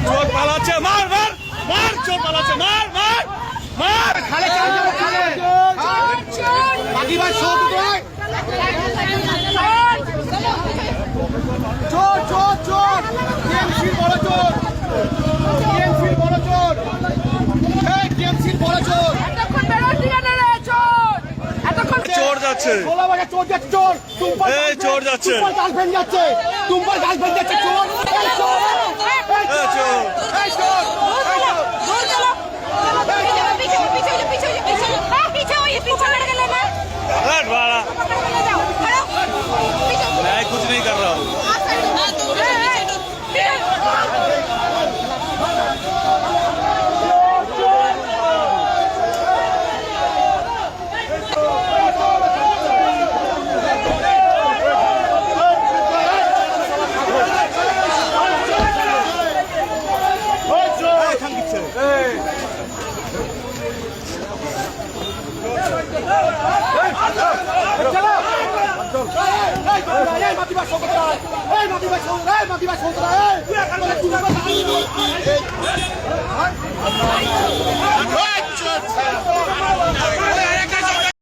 চোর পালাচ্ছে, মার মার মার, চোর পালাচ্ছে, মার মার মার। খালে বাকি ভাই চোর চোর চোর চোর টিএমসির বড় চোর, টিএমসির বড় চোর, এই টিএমসির বড় চোর। চোর যাচ্ছে, ষোলাবাগে চোর যাচ্ছে, চোর টুম্পার এই চোর যাচ্ছে, টুম্পার গার্লফ্রেন্ড যাচ্ছে, টুম্পার গার্লফ্রেন্ড যাচ্ছে, চোর এই চোর এই চোর এই চোর। हट वाला, मैं कुछ नहीं कर रहा हूँ। এই